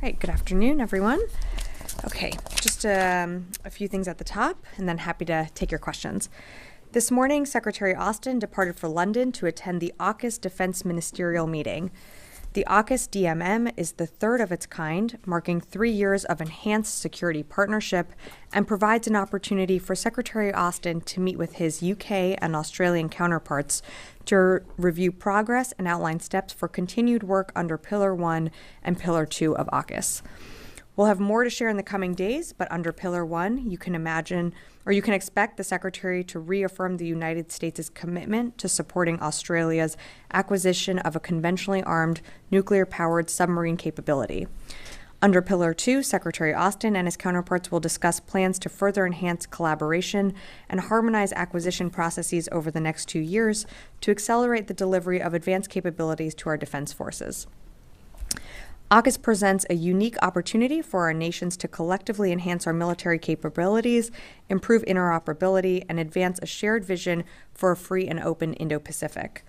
right, good afternoon, everyone. Okay, just a few things at the top, and then happy to take your questions. This morning, Secretary Austin departed for London to attend the AUKUS Defense Ministerial Meeting. The AUKUS DMM is the third of its kind, marking 3 years of enhanced security partnership, and provides an opportunity for Secretary Austin to meet with his UK and Australian counterparts to review progress and outline steps for continued work under Pillar 1 and Pillar 2 of AUKUS. We'll have more to share in the coming days, but under Pillar 1, you can expect the Secretary to reaffirm the United States' commitment to supporting Australia's acquisition of a conventionally armed, nuclear-powered submarine capability. Under Pillar 2, Secretary Austin and his counterparts will discuss plans to further enhance collaboration and harmonize acquisition processes over the next 2 years to accelerate the delivery of advanced capabilities to our defense forces. AUKUS presents a unique opportunity for our nations to collectively enhance our military capabilities, improve interoperability, and advance a shared vision for a free and open Indo-Pacific.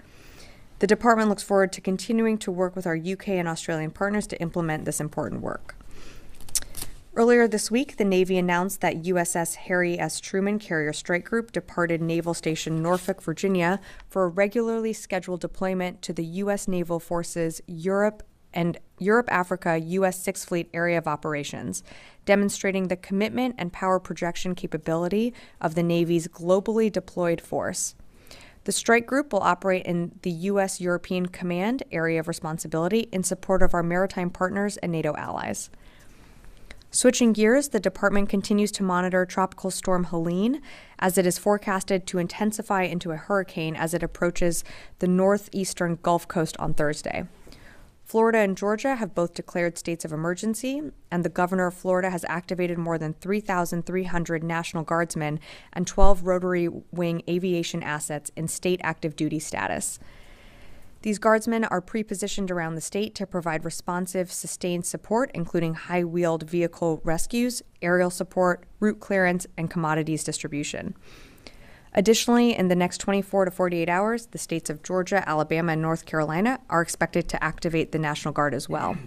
The department looks forward to continuing to work with our UK and Australian partners to implement this important work. Earlier this week, the Navy announced that USS Harry S. Truman Carrier Strike Group departed Naval Station Norfolk, Virginia, for a regularly scheduled deployment to the U.S. Naval Forces Europe-Africa U.S. Sixth Fleet Area of Operations, demonstrating the commitment and power projection capability of the Navy's globally deployed force. The strike group will operate in the U.S. European Command Area of Responsibility in support of our maritime partners and NATO allies. Switching gears, the department continues to monitor Tropical Storm Helene as it is forecasted to intensify into a hurricane as it approaches the northeastern Gulf Coast on Thursday. Florida and Georgia have both declared states of emergency, and the governor of Florida has activated more than 3,300 National Guardsmen and 12 rotary wing aviation assets in state active duty status. These guardsmen are pre-positioned around the state to provide responsive, sustained support, including high-wheeled vehicle rescues, aerial support, route clearance, and commodities distribution. Additionally, in the next 24 to 48 hours, the states of Georgia, Alabama, and North Carolina are expected to activate the National Guard as well.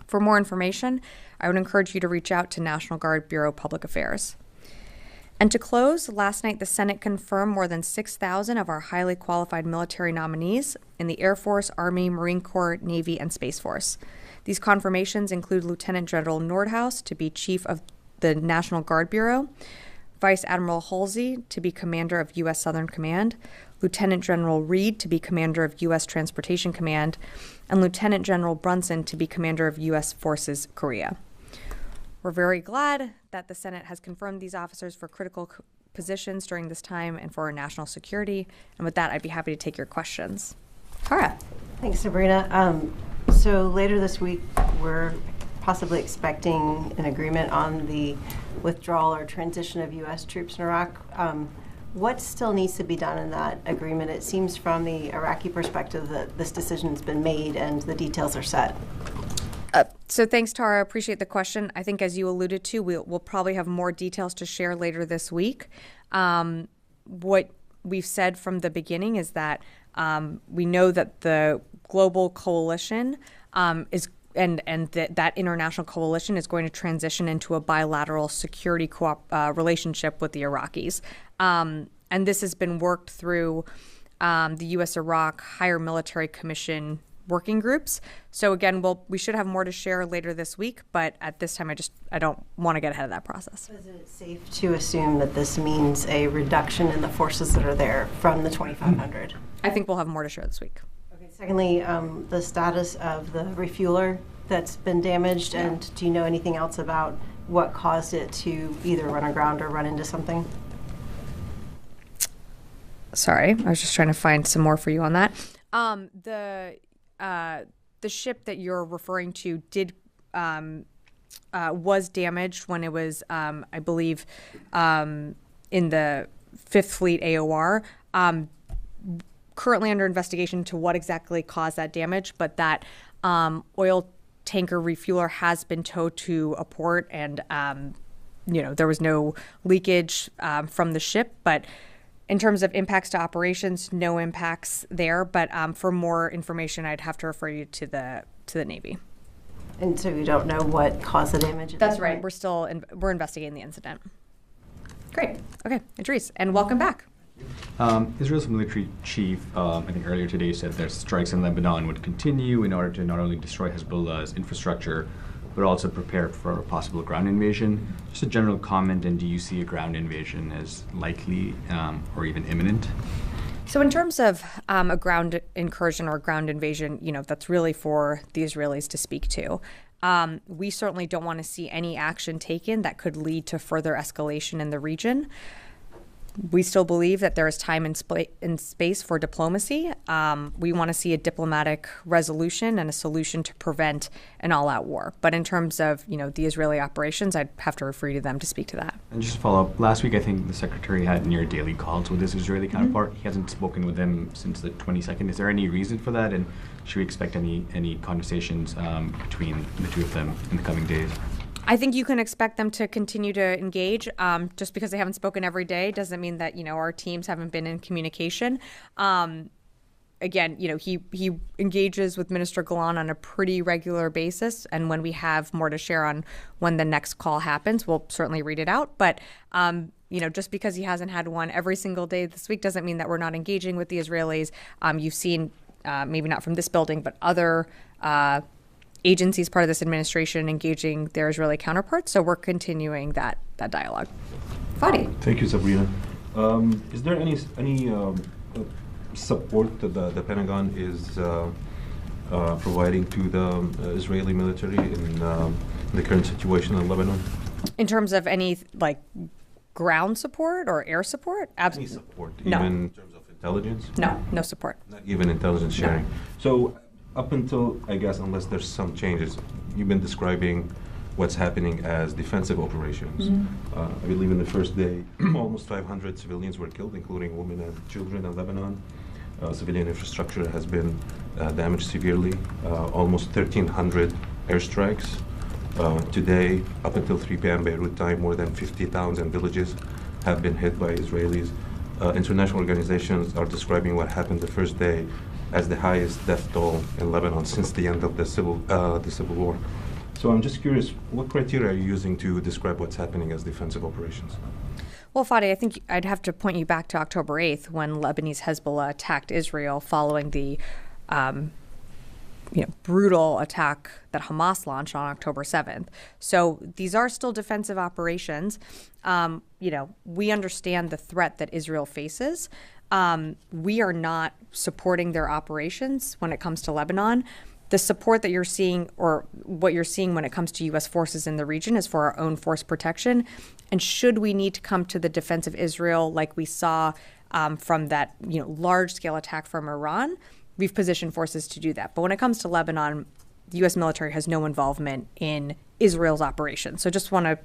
For more information, I would encourage you to reach out to National Guard Bureau Public Affairs. And to close, last night the Senate confirmed more than 6,000 of our highly qualified military nominees in the Air Force, Army, Marine Corps, Navy, and Space Force. These confirmations include Lieutenant General Nordhaus to be Chief of the National Guard Bureau, Vice Admiral Halsey to be Commander of U.S. Southern Command, Lieutenant General Reed to be Commander of U.S. Transportation Command, and Lieutenant General Brunson to be Commander of U.S. Forces Korea. We're very glad that the Senate has confirmed these officers for critical positions during this time and for our national security. And with that, I'd be happy to take your questions. Kara. Thanks, Sabrina. So later this week, we're possibly expecting an agreement on the withdrawal or transition of U.S. troops in Iraq. What still needs to be done in that agreement? It seems from the Iraqi perspective that this decision's been made and the details are set. So thanks, Tara. I appreciate the question. I think as you alluded to, we'll probably have more details to share later this week. What we've said from the beginning is that we know that the global coalition is that international coalition is going to transition into a bilateral security relationship with the Iraqis. And this has been worked through the U.S.-Iraq Higher Military Commission working groups. So again, we should have more to share later this week, but at this time I don't want to get ahead of that process. Is it safe to assume that this means a reduction in the forces that are there from the 2,500? I think we'll have more to share this week. Okay. Secondly, the status of the refueler that's been damaged, and do you know anything else about what caused it to either run aground or run into something? Sorry, I was just trying to find some more for you on that. The ship that you're referring to was damaged when it was, I believe, in the Fifth Fleet AOR. Currently under investigation to what exactly caused that damage, but that oil tanker refueler has been towed to a port, and there was no leakage from the ship, but in terms of impacts to operations, no impacts there. But for more information, I'd have to refer you to the Navy. And so you don't know what caused the damage? That's right. We're investigating the incident. Great. Okay, Idris, and welcome back. Israel's military chief, I think earlier today, said that strikes in Lebanon would continue in order to not only destroy Hezbollah's infrastructure, but also prepare for a possible ground invasion. Just a general comment, and do you see a ground invasion as likely or even imminent? So in terms of a ground incursion or a ground invasion, that's really for the Israelis to speak to. We certainly don't want to see any action taken that could lead to further escalation in the region. We still believe that there is time and space for diplomacy. We want to see a diplomatic resolution and a solution to prevent an all-out war. But in terms of, the Israeli operations, I'd have to refer you to them to speak to that. And just to follow up, last week I think the secretary had near daily calls with his Israeli counterpart. He hasn't spoken with them since the 22nd. Is there any reason for that? And should we expect any conversations between the two of them in the coming days? I think you can expect them to continue to engage. Just because they haven't spoken every day doesn't mean that, our teams haven't been in communication. Again, he engages with Minister Galan on a pretty regular basis. And when we have more to share on when the next call happens, we'll certainly read it out. But, just because he hasn't had one every single day this week doesn't mean that we're not engaging with the Israelis. You've seen, maybe not from this building, but other agencies part of this administration engaging their Israeli counterparts. So we're continuing that dialogue. Fadi. Thank you, Sabrina. Is there any support that the Pentagon is providing to the Israeli military in the current situation in Lebanon? In terms of any ground support or air support? Any support, No. even in terms of intelligence? No support. Not even intelligence sharing. No. So up until, I guess, unless there's some changes, you've been describing what's happening as defensive operations. Mm-hmm. I believe in the first day, almost 500 civilians were killed, including women and children in Lebanon. Civilian infrastructure has been damaged severely. Almost 1,300 airstrikes. Today, up until 3 p.m. Beirut time, more than 50 towns and villages have been hit by Israelis. International organizations are describing what happened the first day as the highest death toll in Lebanon since the end of the civil war. So I'm just curious, what criteria are you using to describe what's happening as defensive operations? Well, Fadi, I think I'd have to point you back to October 8th when Lebanese Hezbollah attacked Israel following the brutal attack that Hamas launched on October 7th. So these are still defensive operations. We understand the threat that Israel faces. We are not supporting their operations when it comes to Lebanon. The support that you're seeing, or what you're seeing when it comes to U.S. forces in the region, is for our own force protection. And should we need to come to the defense of Israel like we saw from that large-scale attack from Iran, we've positioned forces to do that. But when it comes to Lebanon, the U.S. military has no involvement in Israel's operations. So just want to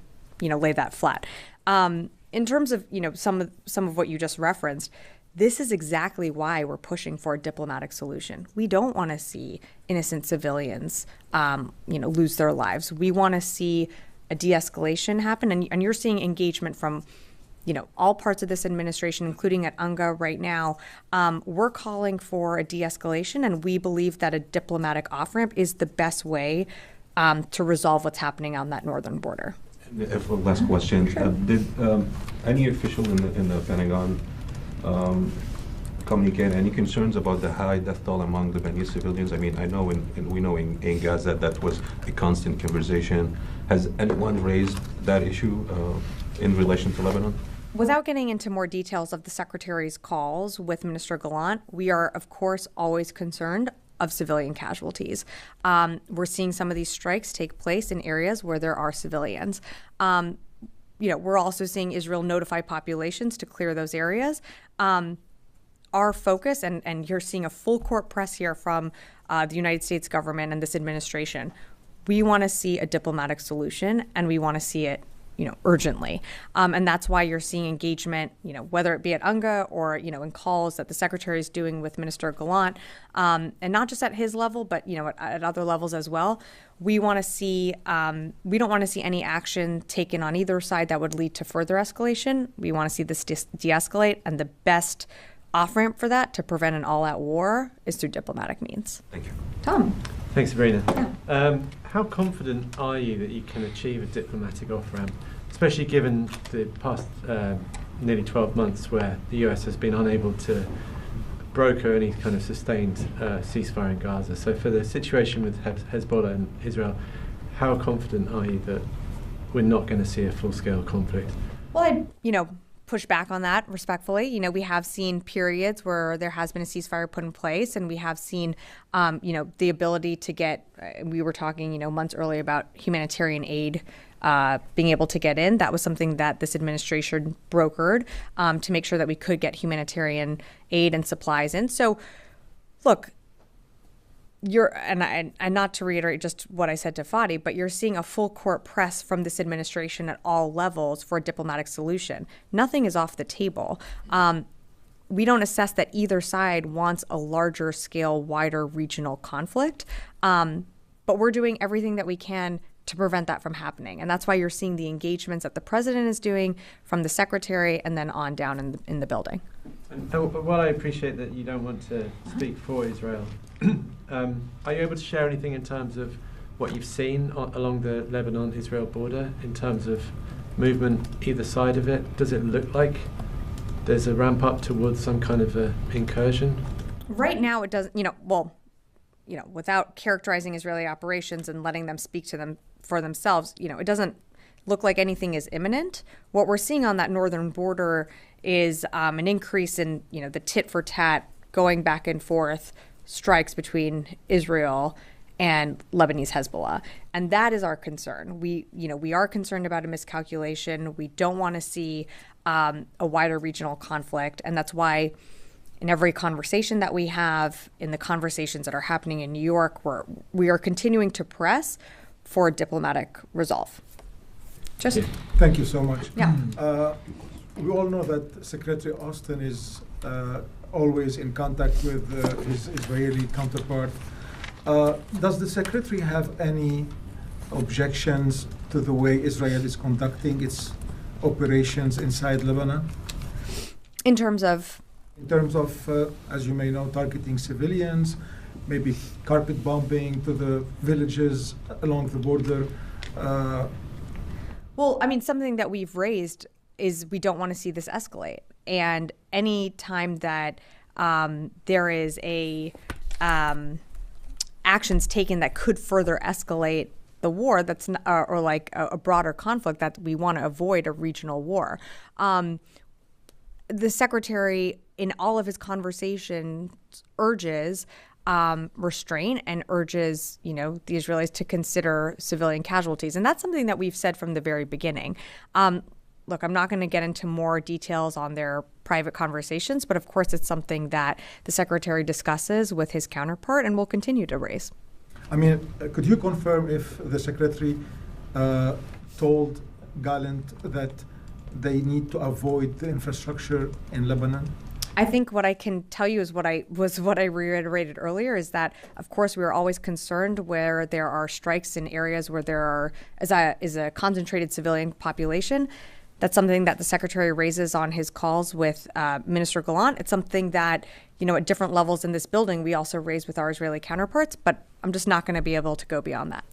lay that flat. In terms of some of what you just referenced, this is exactly why we're pushing for a diplomatic solution. We don't want to see innocent civilians, lose their lives. We want to see a de-escalation happen, and you're seeing engagement from, all parts of this administration, including at UNGA right now. We're calling for a de-escalation, and we believe that a diplomatic off-ramp is the best way to resolve what's happening on that northern border. If a last question, Sure. Did any official in the Pentagon communicate any concerns about the high death toll among Lebanese civilians? I mean, I know we know in Gaza that was a constant conversation. Has anyone raised that issue in relation to Lebanon? Without getting into more details of the Secretary's calls with Minister Gallant, we are, of course, always concerned of civilian casualties. We're seeing some of these strikes take place in areas where there are civilians. We're also seeing Israel notify populations to clear those areas. Our focus, and you're seeing a full court press here from the United States government and this administration, we want to see a diplomatic solution, and we want to see it urgently. And that's why you're seeing engagement, whether it be at UNGA or, in calls that the Secretary is doing with Minister Gallant, and not just at his level, but, at other levels as well. We want to see, we don't want to see any action taken on either side that would lead to further escalation. We want to see this de-escalate, and the best off-ramp for that to prevent an all-out war is through diplomatic means. Thank you. Tom? Thanks, Sabrina. How confident are you that you can achieve a diplomatic off-ramp, especially given the past nearly 12 months where the US has been unable to broker any kind of sustained ceasefire in Gaza? So for the situation with Hezbollah and Israel, how confident are you that we're not going to see a full-scale conflict? Well, I'd, push back on that respectfully. We have seen periods where there has been a ceasefire put in place, and we have seen, the ability to get, we were talking, months earlier about humanitarian aid being able to get in. That was something that this administration brokered to make sure that we could get humanitarian aid and supplies in. So, look, and not to reiterate just what I said to Fadi, but you're seeing a full court press from this administration at all levels for a diplomatic solution. Nothing is off the table. We don't assess that either side wants a larger scale, wider regional conflict, but we're doing everything that we can to prevent that from happening. And that's why you're seeing the engagements that the president is doing from the secretary and then on down in the building. And while I appreciate that you don't want to speak for Israel, are you able to share anything in terms of what you've seen along the Lebanon-Israel border in terms of movement either side of it? Does it look like there's a ramp up towards some kind of a incursion? Right now it doesn't, without characterizing Israeli operations and letting them speak to them for themselves, it doesn't look like anything is imminent. What we're seeing on that northern border is an increase in, the tit for tat going back and forth strikes between Israel and Lebanese Hezbollah. And that is our concern. We are concerned about a miscalculation. We don't want to see a wider regional conflict. And that's why in every conversation that we have, in the conversations that are happening in New York, we are continuing to press for a diplomatic resolve. Thank you so much. Yeah. We all know that Secretary Austin is always in contact with his Israeli counterpart. Does the Secretary have any objections to the way Israel is conducting its operations inside Lebanon? In terms of? In terms of, as you may know, targeting civilians, maybe carpet bombing to the villages along the border. Well, something that we've raised is we don't want to see this escalate. And any time that there is actions taken that could further escalate the war, that's or like a broader conflict, that we want to avoid a regional war. The secretary, in all of his conversations, urges restraint and urges, the Israelis to consider civilian casualties. And that's something that we've said from the very beginning. Look, I'm not going to get into more details on their private conversations, but of course it's something that the secretary discusses with his counterpart and will continue to raise. Could you confirm if the secretary told Gallant that they need to avoid the infrastructure in Lebanon? I think what I can tell you is what I reiterated earlier, is that, of course, we are always concerned where there are strikes in areas where there is a concentrated civilian population. That's something that the secretary raises on his calls with Minister Gallant. It's something that, at different levels in this building, we also raise with our Israeli counterparts, but I'm just not going to be able to go beyond that.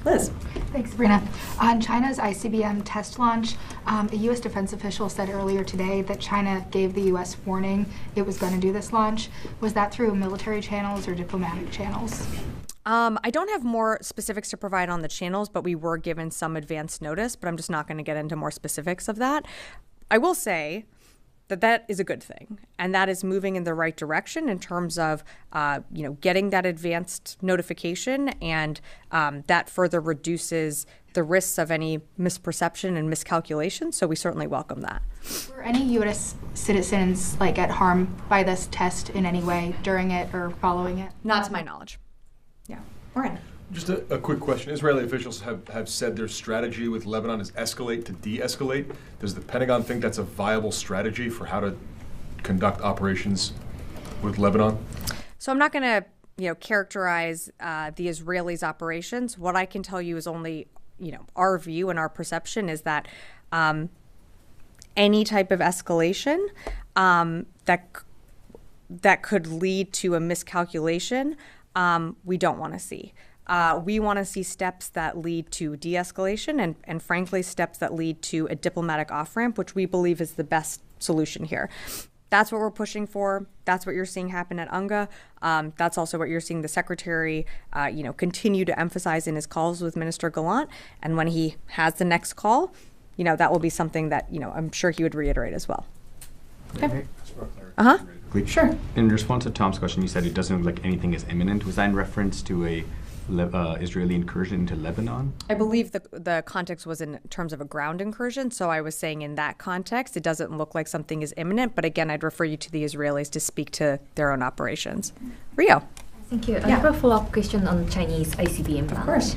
Liz. Thanks, Sabrina. On China's ICBM test launch, a U.S. defense official said earlier today that China gave the U.S. warning it was going to do this launch. Was that through military channels or diplomatic channels? I don't have more specifics to provide on the channels, but we were given some advance notice, but I'm just not going to get into more specifics of that. I will say that is a good thing, and that is moving in the right direction in terms of, getting that advanced notification, and that further reduces the risks of any misperception and miscalculation. So we certainly welcome that. Were any U.S. citizens at harm by this test in any way during it or following it? Not to my knowledge. Yeah. Maureen. Just a quick question. Israeli officials have said their strategy with Lebanon is escalate to de-escalate. Does the Pentagon think that's a viable strategy for how to conduct operations with Lebanon? So I'm not going to, characterize the Israelis' operations. What I can tell you is only, our view and our perception is that any type of escalation that that could lead to a miscalculation, we don't want to see. We want to see steps that lead to de-escalation and frankly, steps that lead to a diplomatic off-ramp, which we believe is the best solution here. That's what we're pushing for. That's what you're seeing happen at UNGA. That's also what you're seeing the secretary, continue to emphasize in his calls with Minister Gallant. And when he has the next call, that will be something that, I'm sure he would reiterate as well. Okay. Sure. In response to Tom's question, you said it doesn't look like anything is imminent. Was that in reference to a Israeli incursion into Lebanon? I believe the context was in terms of a ground incursion. So I was saying in that context, it doesn't look like something is imminent. But again, I'd refer you to the Israelis to speak to their own operations. Rio. Thank you. I have a follow-up question on Chinese ICBM launch. Of course.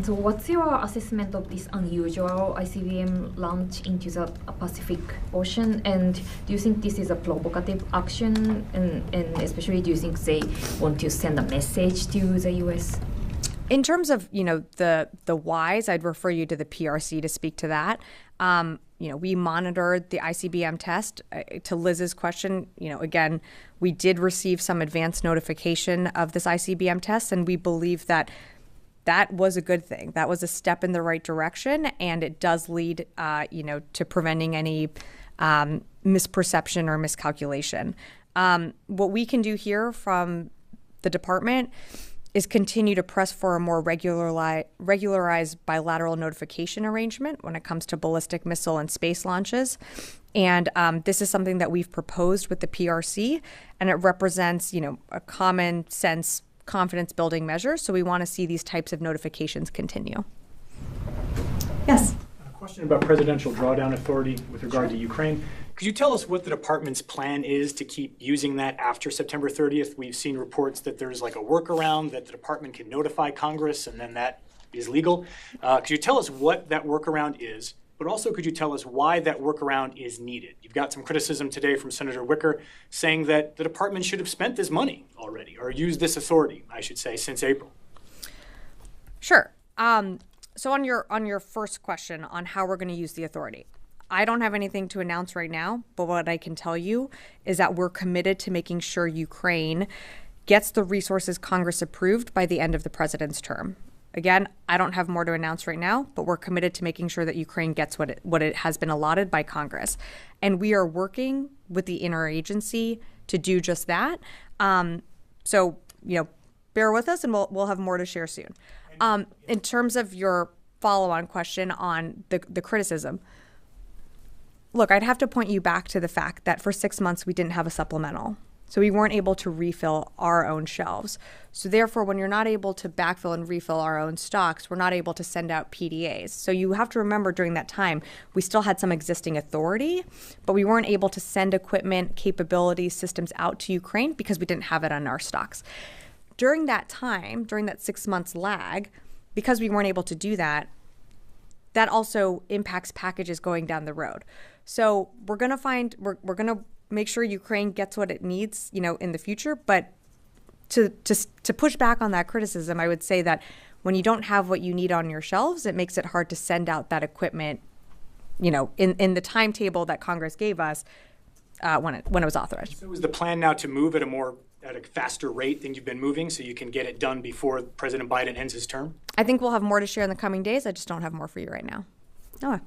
So what's your assessment of this unusual ICBM launch into the Pacific Ocean? And do you think this is a provocative action? And especially, do you think they want to send a message to the U.S.? In terms of, the whys, I'd refer you to the PRC to speak to that. We monitored the ICBM test. To Liz's question, again, we did receive some advance notification of this ICBM test, and we believe that was a good thing. That was a step in the right direction, and it does lead, to preventing any misperception or miscalculation. What we can do here from the department is continue to press for a more regularized bilateral notification arrangement when it comes to ballistic missile and space launches. And this is something that we've proposed with the PRC, and it represents, a common sense confidence building measure. So we want to see these types of notifications continue. Yes. A question about presidential drawdown authority with regard to Ukraine. Could you tell us what the department's plan is to keep using that after September 30th? We've seen reports that there's like a workaround that the department can notify Congress and then that is legal. Could you tell us what that workaround is? But also, could you tell us why that workaround is needed? You've got some criticism today from Senator Wicker saying that the department should have spent this money already, or used this authority, I should say, since April. Sure. So on your first question on how we're going to use the authority, I don't have anything to announce right now, but what I can tell you is that we're committed to making sure Ukraine gets the resources Congress approved by the end of the president's term. Again, I don't have more to announce right now, but we're committed to making sure that Ukraine gets what it has been allotted by Congress. And we are working with the interagency to do just that. So, bear with us and we'll have more to share soon. In terms of your follow-on question on the criticism, look, I'd have to point you back to the fact that for 6 months we didn't have a supplemental. So we weren't able to refill our own shelves. So therefore, when you're not able to backfill and refill our own stocks, we're not able to send out PDAs. So you have to remember during that time, we still had some existing authority, but we weren't able to send equipment, capabilities, systems out to Ukraine because we didn't have it on our stocks. During that time, during that 6 months lag, because we weren't able to do that, that also impacts packages going down the road. So we're going to make sure Ukraine gets what it needs, in the future. But to push back on that criticism, I would say that when you don't have what you need on your shelves, it makes it hard to send out that equipment, in the timetable that Congress gave us when it was authorized. So is the plan now to move at a faster rate than you've been moving so you can get it done before President Biden ends his term? I think we'll have more to share in the coming days. I just don't have more for you right now. Noah.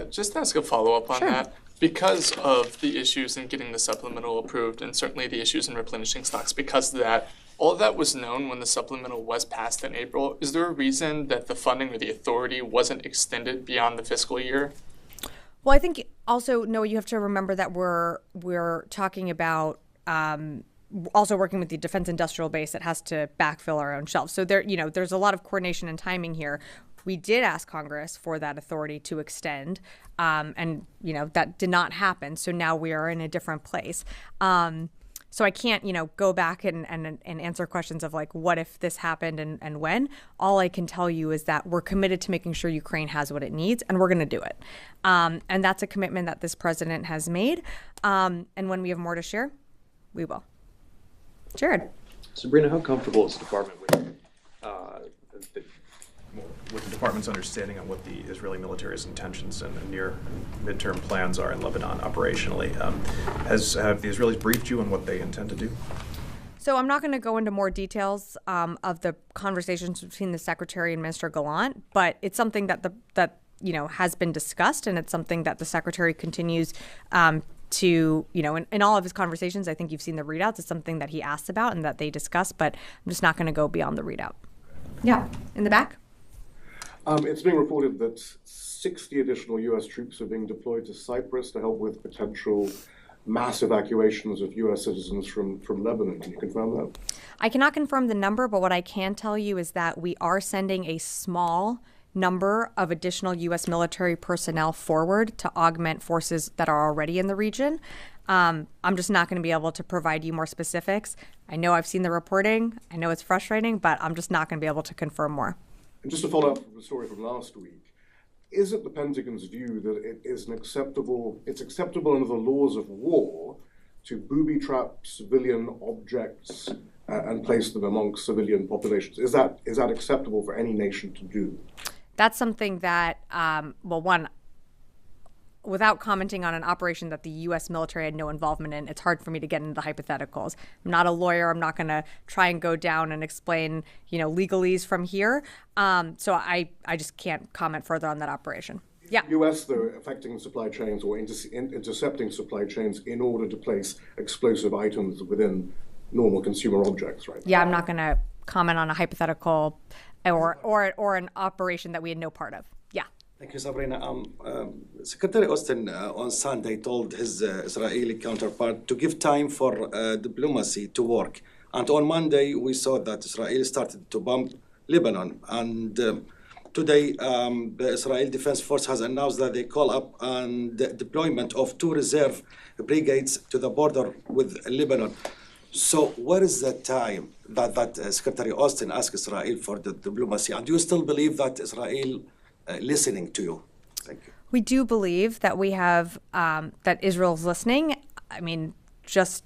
Just to ask a follow-up on Sure. that. Because of the issues in getting the supplemental approved and certainly the issues in replenishing stocks, because of that, all of that was known when the supplemental was passed in April. Is there a reason that the funding or the authority wasn't extended beyond the fiscal year? Well, I think also, Noah, you have to remember that we're talking about also working with the defense industrial base that has to backfill our own shelves. So there's a lot of coordination and timing here. We did ask Congress for that authority to extend, and that did not happen. So now we are in a different place. So I can't go back and answer questions of like what if this happened and when. All I can tell you is that we're committed to making sure Ukraine has what it needs, and we're going to do it. And that's a commitment that this president has made. And when we have more to share, we will. Jared. Sabrina, how comfortable is the department with with the department's understanding on what the Israeli military's intentions and near midterm plans are in Lebanon operationally. Have the Israelis briefed you on what they intend to do? So I'm not going to go into more details of the conversations between the Secretary and Minister Gallant, but it's something that has been discussed, and it's something that the Secretary continues to, in all of his conversations. I think you've seen the readouts. It's something that he asked about and that they discuss, but I'm just not going to go beyond the readout. Yeah, in the back. It's being reported that 60 additional U.S. troops are being deployed to Cyprus to help with potential mass evacuations of U.S. citizens from Lebanon. Can you confirm that? I cannot confirm the number, but what I can tell you is that we are sending a small number of additional U.S. military personnel forward to augment forces that are already in the region. I'm just not going to be able to provide you more specifics. I know I've seen the reporting. I know it's frustrating, but I'm just not going to be able to confirm more. And just to follow up from the story from last week, is it the Pentagon's view that it's acceptable under the laws of war to booby-trap civilian objects and place them amongst civilian populations? Is that acceptable for any nation to do? That's something that, without commenting on an operation that the U.S. military had no involvement in, it's hard for me to get into the hypotheticals. I'm not a lawyer. I'm not going to try and go down and explain, legalese from here. So I just can't comment further on that operation. Yeah. U.S., though, affecting supply chains or intercepting supply chains in order to place explosive items within normal consumer objects, right? Yeah, I'm not going to comment on a hypothetical or an operation that we had no part of. Yeah. Thank you, Sabrina. Secretary Austin on Sunday told his Israeli counterpart to give time for diplomacy to work. And on Monday, we saw that Israel started to bomb Lebanon. And today, the Israeli Defense Force has announced that they call up on the deployment of 2 reserve brigades to the border with Lebanon. So where is the time that Secretary Austin asked Israel for the diplomacy? And do you still believe that Israel listening to you? Thank you. We do believe that we have, that Israel's listening. I mean, just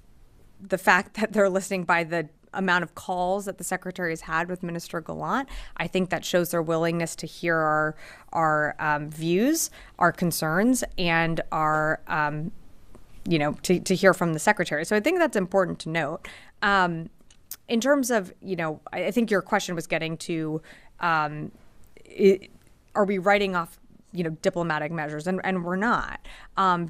the fact that they're listening by the amount of calls that the Secretary has had with Minister Gallant, I think that shows their willingness to hear our views, our concerns, and our, to hear from the Secretary. So I think that's important to note. In terms of, I think your question was getting to, are we writing off, diplomatic measures? And we're not.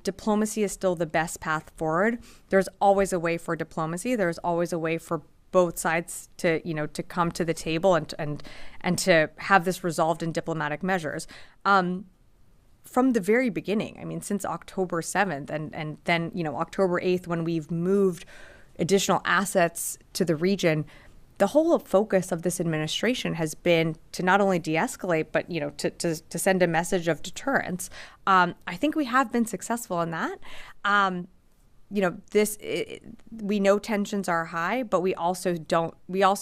Diplomacy is still the best path forward. There's always a way for diplomacy. There's always a way for both sides to, to come to the table and to have this resolved in diplomatic measures. From the very beginning, I mean, since October 7th and then, October 8th, when we've moved additional assets to the region, the whole focus of this administration has been to not only de-escalate, but, to send a message of deterrence. I think we have been successful in that. We know tensions are high, but we also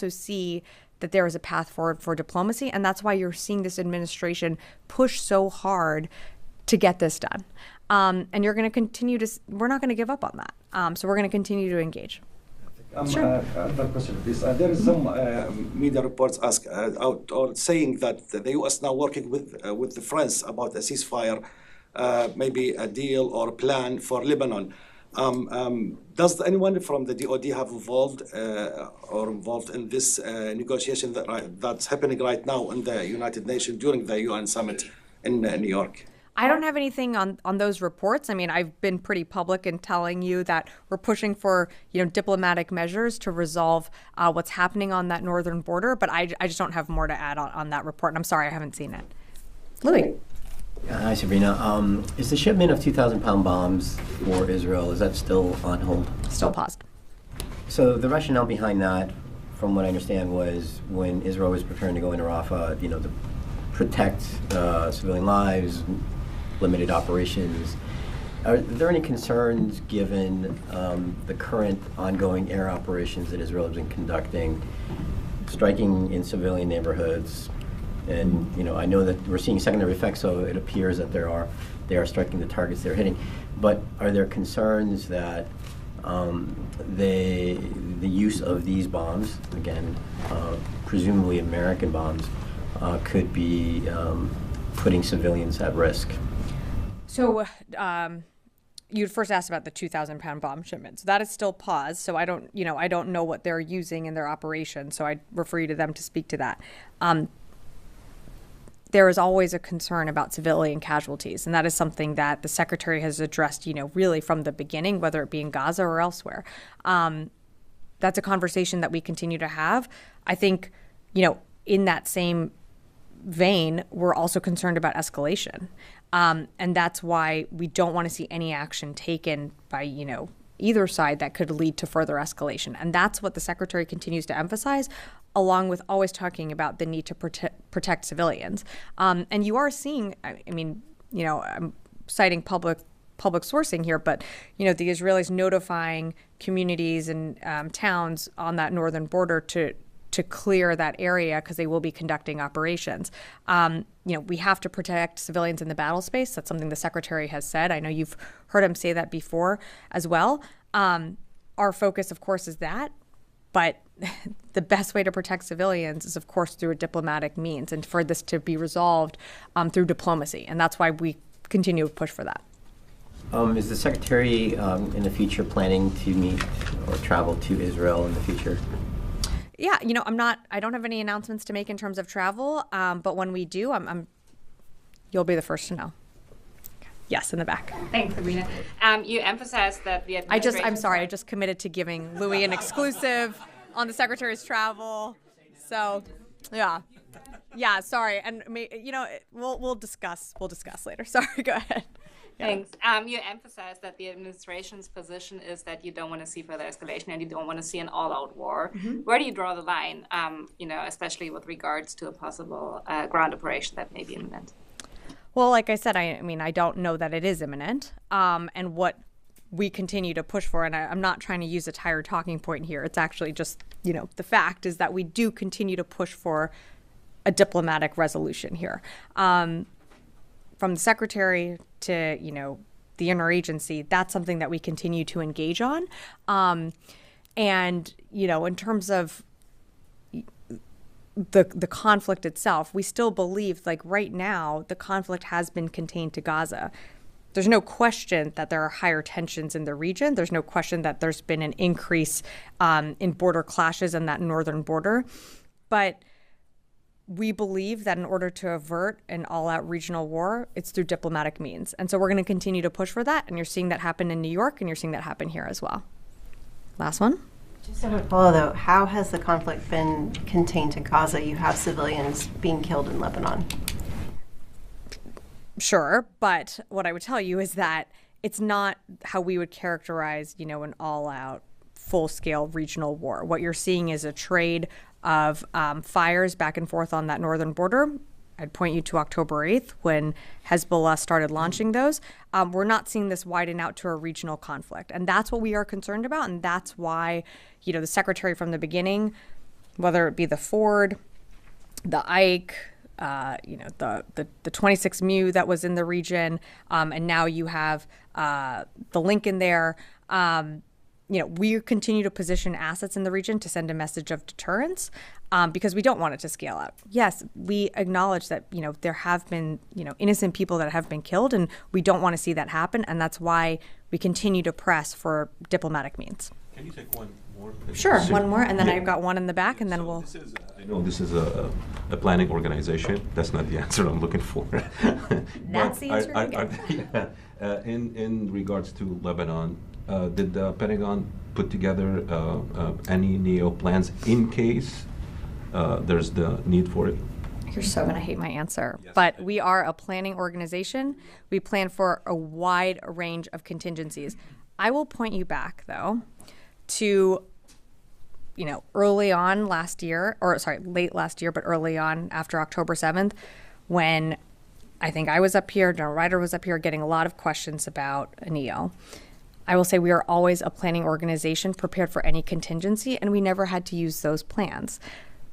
see that there is a path forward for diplomacy. And that's why you're seeing this administration push so hard to get this done. And you're going to continue we're not going to give up on that. So we're going to continue to engage. Sure. Another question, please. There is some media reports saying that the U.S. now working with the France about a ceasefire, maybe a deal or a plan for Lebanon. Does anyone from the DoD have involved in this negotiation that's happening right now in the United Nations during the UN summit in New York? I don't have anything on those reports. I mean, I've been pretty public in telling you that we're pushing for, diplomatic measures to resolve what's happening on that northern border. But I just don't have more to add on that report. And I'm sorry, I haven't seen it. Louis. Hi, Sabrina. Is the shipment of 2,000-pound bombs for Israel, is that still on hold? Still paused. So the rationale behind that, from what I understand, was when Israel was preparing to go into Rafah, to protect civilian lives, limited operations. Are there any concerns given the current ongoing air operations that Israel has been conducting, striking in civilian neighborhoods? And I know that we're seeing secondary effects, so it appears that they are striking the targets they're hitting. But are there concerns that the use of these bombs, again, presumably American bombs, could be putting civilians at risk. So you'd first asked about the 2,000-pound bomb shipment. So that is still paused. So I don't know what they're using in their operation. So I'd refer you to them to speak to that. There is always a concern about civilian casualties, and that is something that the Secretary has addressed, really from the beginning, whether it be in Gaza or elsewhere. That's a conversation that we continue to have. I think, in that same vein, we're also concerned about escalation. And that's why we don't want to see any action taken by, either side that could lead to further escalation. And that's what the Secretary continues to emphasize, along with always talking about the need to protect civilians. And you are seeing, I'm citing public sourcing here, but, the Israelis notifying communities and towns on that northern border to clear that area because they will be conducting operations. We have to protect civilians in the battle space. That's something the Secretary has said. I know you've heard him say that before as well. Our focus, of course, is that. But the best way to protect civilians is, of course, through a diplomatic means, and for this to be resolved through diplomacy. And that's why we continue to push for that. Is the Secretary in the future planning to meet or travel to Israel in the future? Yeah, I don't have any announcements to make in terms of travel, but when we do, you'll be the first to know. Yes, in the back. Thanks, Sabrina. You emphasized that the administration... I'm sorry, I just committed to giving Louis an exclusive on the Secretary's travel. So, yeah, sorry. And, we'll discuss later. Sorry, go ahead. Yeah. Thanks. You emphasized that the administration's position is that you don't want to see further escalation and you don't want to see an all-out war. Mm-hmm. Where do you draw the line, especially with regards to a possible ground operation that may be imminent? Well, like I said, I don't know that it is imminent. And what we continue to push for, and I'm not trying to use a tired talking point here. It's actually just, the fact is that we do continue to push for a diplomatic resolution here. From the Secretary to, the interagency, that's something that we continue to engage on. And, in terms of the conflict itself, we still believe, right now, the conflict has been contained to Gaza. There's no question that there are higher tensions in the region. There's no question that there's been an increase in border clashes in that northern border. But we believe that in order to avert an all-out regional war, it's through diplomatic means. And so we're going to continue to push for that. And you're seeing that happen in New York, and you're seeing that happen here as well. Last one. Just to follow, though, how has the conflict been contained to Gaza? You have civilians being killed in Lebanon. Sure, but what I would tell you is that it's not how we would characterize, an all-out, full-scale regional war. What you're seeing is a trade of fires back and forth on that northern border. I'd point you to October 8th when Hezbollah started launching those. We're not seeing this widen out to a regional conflict. And that's what we are concerned about. And that's why, the Secretary from the beginning, whether it be the Ford, the Ike, the 26 Mu that was in the region, and now you have the Lincoln there. We continue to position assets in the region to send a message of deterrence because we don't want it to scale out. Yes, we acknowledge that, there have been, innocent people that have been killed, and we don't want to see that happen. And that's why we continue to press for diplomatic means. Can you take one more? Sure, one more, and then I've got one in the back, and then I know this is a planning organization. That's not the answer I'm looking for. That's the answer. In regards to Lebanon, did the Pentagon put together any NEO plans in case there's the need for it? You're so going to hate my answer. Yes. But we are a planning organization. We plan for a wide range of contingencies. I will point you back, though, to, early on last year, late last year, but early on after October 7th, when I think I was up here, General Ryder was up here getting a lot of questions about a NEO. I will say we are always a planning organization prepared for any contingency, and we never had to use those plans.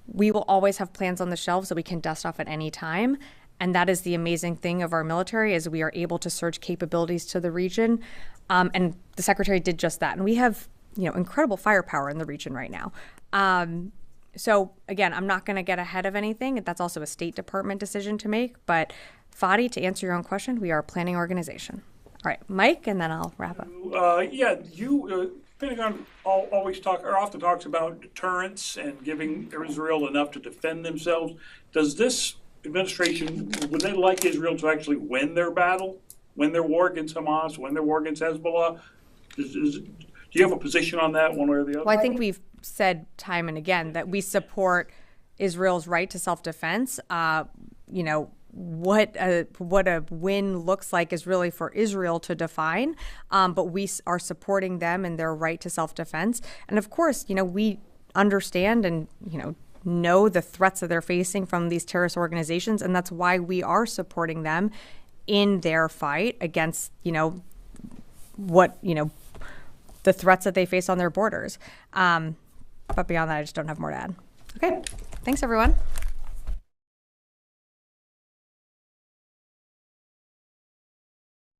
We will always have plans on the shelves that we can dust off at any time, and that is the amazing thing of our military is we are able to surge capabilities to the region, and the Secretary did just that. And we have, incredible firepower in the region right now. So again, I'm not going to get ahead of anything. That's also a State Department decision to make. But Fadi, to answer your own question, we are a planning organization. All right, Mike, and then I'll wrap up. Pentagon always often talks about deterrence and giving Israel enough to defend themselves. Does this administration, would they like Israel to actually win their battle, win their war against Hamas, win their war against Hezbollah? Do you have a position on that, one way or the other? Well, I think we've said time and again that we support Israel's right to self-defense. What a win looks like is really for Israel to define, but we are supporting them in their right to self-defense. And of course, we understand and know the threats that they're facing from these terrorist organizations, and that's why we are supporting them in their fight against the threats that they face on their borders. But beyond that, I just don't have more to add. Okay, thanks everyone.